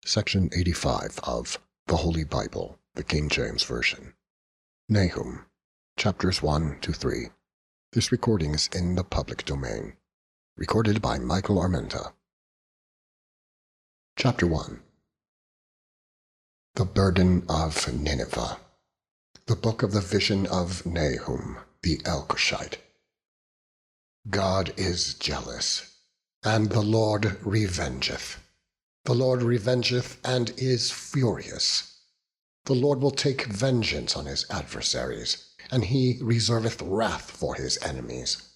Section 85 of the Holy Bible, the King James Version. Nahum, chapters 1 to 3. This recording is in the public domain. Recorded by Michael Armenta. Chapter 1. The Burden of Nineveh. The Book of the Vision of Nahum, the Elkoshite. God is jealous, and the Lord revengeth. The Lord revengeth and is furious. The Lord will take vengeance on his adversaries, and he reserveth wrath for his enemies.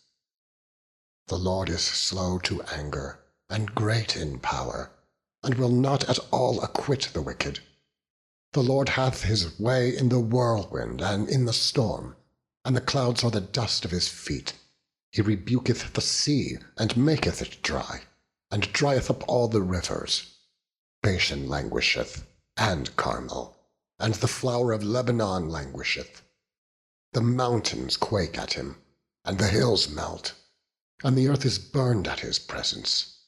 The Lord is slow to anger, and great in power, and will not at all acquit the wicked. The Lord hath his way in the whirlwind and in the storm, and the clouds are the dust of his feet. He rebuketh the sea, and maketh it dry, and drieth up all the rivers. Bashan languisheth, and Carmel, and the flower of Lebanon languisheth. The mountains quake at him, and the hills melt, and the earth is burned at his presence.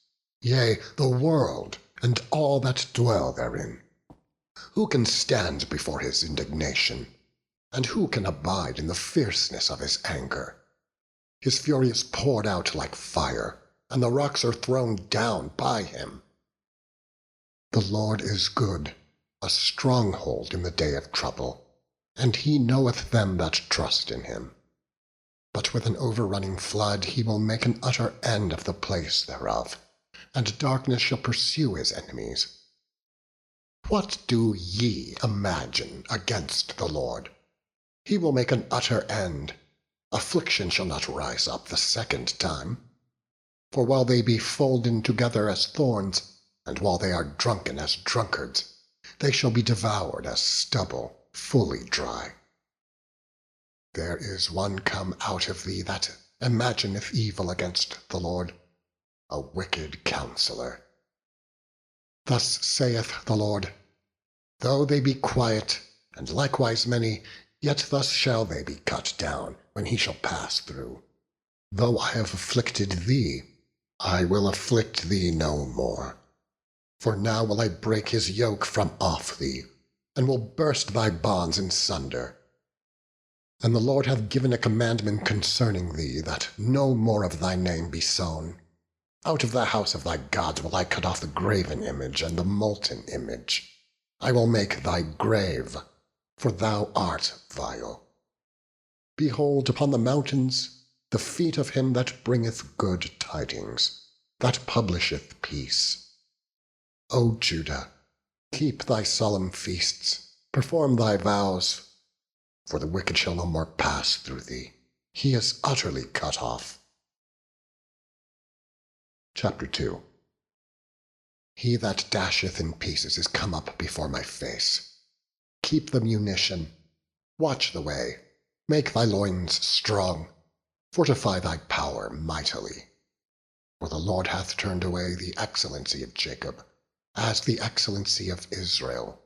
Yea, the world, and all that dwell therein. Who can stand before his indignation? And who can abide in the fierceness of his anger? His fury is poured out like fire, and the rocks are thrown down by him. The Lord is good, a stronghold in the day of trouble, and he knoweth them that trust in him. But with an overrunning flood he will make an utter end of the place thereof, and darkness shall pursue his enemies. What do ye imagine against the Lord? He will make an utter end. Affliction shall not rise up the second time. For while they be folden together as thorns, and while they are drunken as drunkards, they shall be devoured as stubble fully dry. There is one come out of thee that imagineth evil against the Lord, a wicked counselor. Thus saith the Lord, though they be quiet, and likewise many, yet thus shall they be cut down, when he shall pass through. Though I have afflicted thee, I will afflict thee no more. For now will I break his yoke from off thee, and will burst thy bonds in sunder. And the Lord hath given a commandment concerning thee, that no more of thy name be sown. Out of the house of thy gods will I cut off the graven image and the molten image. I will make thy grave, for thou art vile. Behold upon the mountains the feet of him that bringeth good tidings, that publisheth peace. O Judah, keep thy solemn feasts, perform thy vows, for the wicked shall no more pass through thee. He is utterly cut off. Chapter 2. He that dasheth in pieces is come up before my face. Keep the munition, watch the way, make thy loins strong, fortify thy power mightily. For the Lord hath turned away the excellency of Jacob, as the excellency of Israel.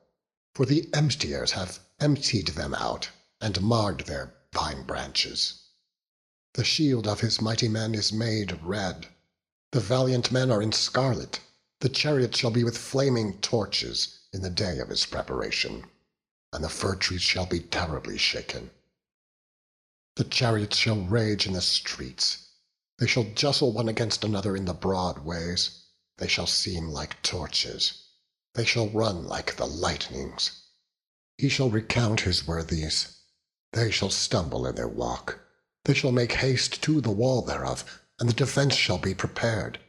For the emptiers have emptied them out, and marred their vine branches. The shield of his mighty men is made red. The valiant men are in scarlet. The chariot shall be with flaming torches in the day of his preparation, and the fir trees shall be terribly shaken. The chariots shall rage in the streets. They shall justle one against another in the broad ways. They shall seem like torches. They shall run like the lightnings. He shall recount his worthies. They shall stumble in their walk. They shall make haste to the wall thereof, and the defense shall be prepared.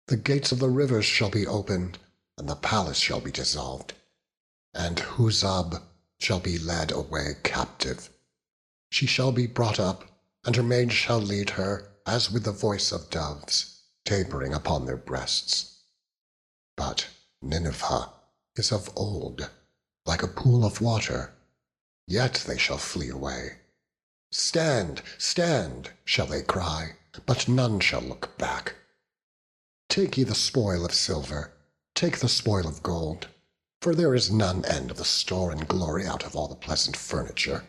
The gates of the rivers shall be opened, and the palace shall be dissolved. And Huzab shall be led away captive. She shall be brought up, and her maids shall lead her, as with the voice of doves, tapering upon their breasts. But Nineveh is of old, like a pool of water, yet they shall flee away. Stand, stand, shall they cry, but none shall look back. Take ye the spoil of silver, take the spoil of gold, for there is none end of the store and glory out of all the pleasant furniture.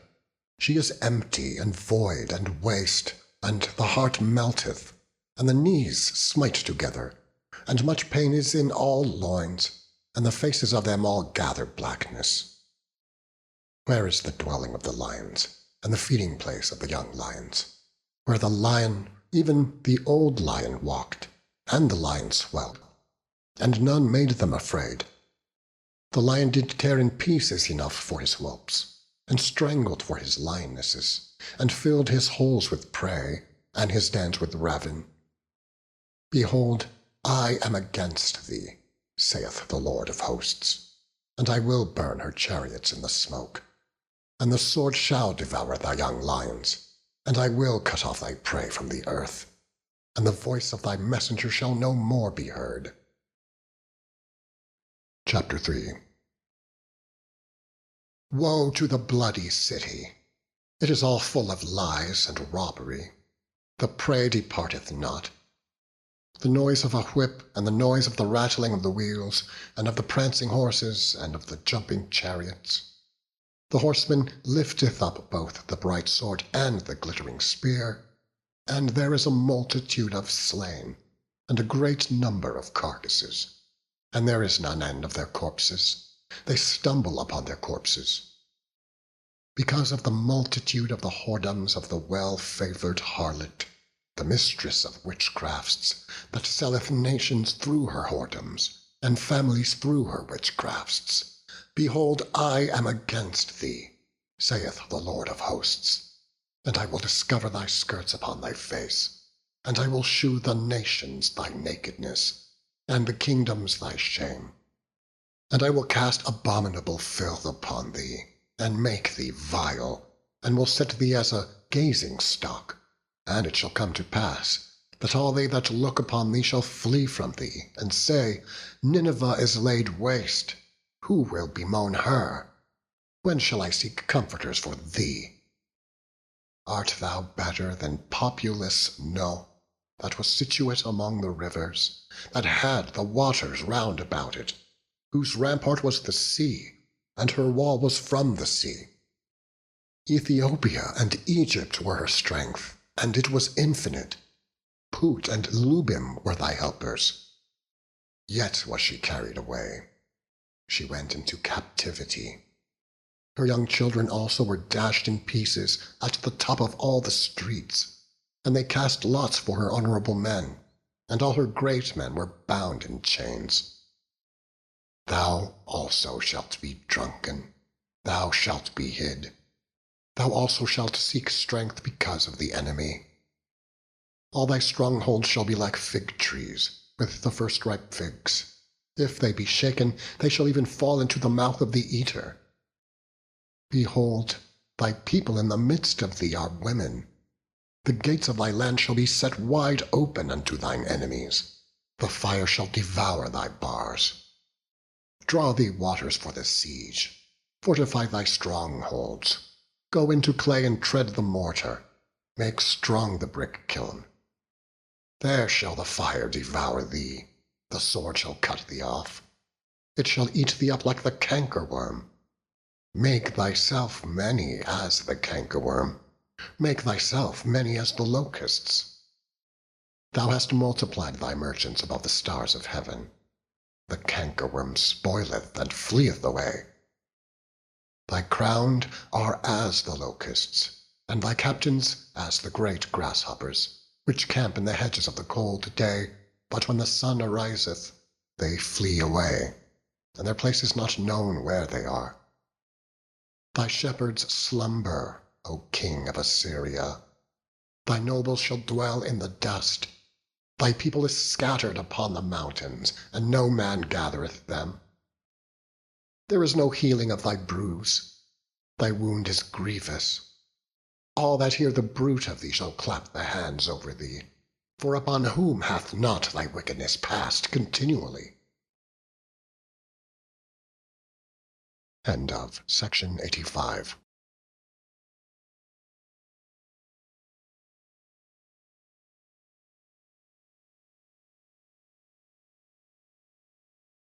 She is empty and void and waste, and the heart melteth, and the knees smite together, and much pain is in all loins. and the faces of them all gather blackness. Where is the dwelling of the lions, and the feeding place of the young lions, where the lion, even the old lion, walked, and the lions whelped, and none made them afraid? The lion did tear in pieces enough for his whelps, and strangled for his lionesses, and filled his holes with prey, and his dens with ravin. Behold, I am against thee, saith the Lord of hosts, and I will burn her chariots in the smoke. And the sword shall devour thy young lions, and I will cut off thy prey from the earth, and the voice of thy messenger shall no more be heard. Chapter 3. Woe to the bloody city! It is all full of lies and robbery. The prey departeth not. The noise of a whip, and the noise of the rattling of the wheels, and of the prancing horses, and of the jumping chariots. The horseman lifteth up both the bright sword and the glittering spear, and there is a multitude of slain, and a great number of carcasses, and there is none end of their corpses. They stumble upon their corpses. Because of the multitude of the whoredoms of the well-favoured harlot, the mistress of witchcrafts, that selleth nations through her whoredoms, and families through her witchcrafts. Behold, I am against thee, saith the Lord of hosts, and I will discover thy skirts upon thy face, and I will shew the nations thy nakedness, and the kingdoms thy shame. And I will cast abominable filth upon thee, and make thee vile, and will set thee as a gazing stock. And it shall come to pass, that all they that look upon thee shall flee from thee, and say, Nineveh is laid waste. Who will bemoan her? When shall I seek comforters for thee? Art thou better than populous No, that was situate among the rivers, that had the waters round about it, whose rampart was the sea, and her wall was from the sea? Ethiopia and Egypt were her strength, and it was infinite. Put and Lubim were thy helpers. Yet was she carried away. She went into captivity. Her young children also were dashed in pieces at the top of all the streets, and they cast lots for her honorable men, and all her great men were bound in chains. Thou also shalt be drunken, thou shalt be hid. Thou also shalt seek strength because of the enemy. All thy strongholds shall be like fig trees, with the first ripe figs. If they be shaken, they shall even fall into the mouth of the eater. Behold, thy people in the midst of thee are women. The gates of thy land shall be set wide open unto thine enemies. The fire shall devour thy bars. Draw thee waters for the siege. Fortify thy strongholds. Go into clay and tread the mortar. Make strong the brick kiln. There shall the fire devour thee. The sword shall cut thee off. It shall eat thee up like the cankerworm. Make thyself many as the cankerworm. Make thyself many as the locusts. Thou hast multiplied thy merchants above the stars of heaven. The cankerworm spoileth and fleeth away. Thy crowned are as the locusts, and thy captains as the great grasshoppers, which camp in the hedges of the cold day, but when the sun ariseth, they flee away, and their place is not known where they are. Thy shepherds slumber, O king of Assyria. Thy nobles shall dwell in the dust. Thy people is scattered upon the mountains, and no man gathereth them. There is no healing of thy bruise. Thy wound is grievous. All that hear the bruit of thee shall clap the hands over thee. For upon whom hath not thy wickedness passed continually? End of section 85.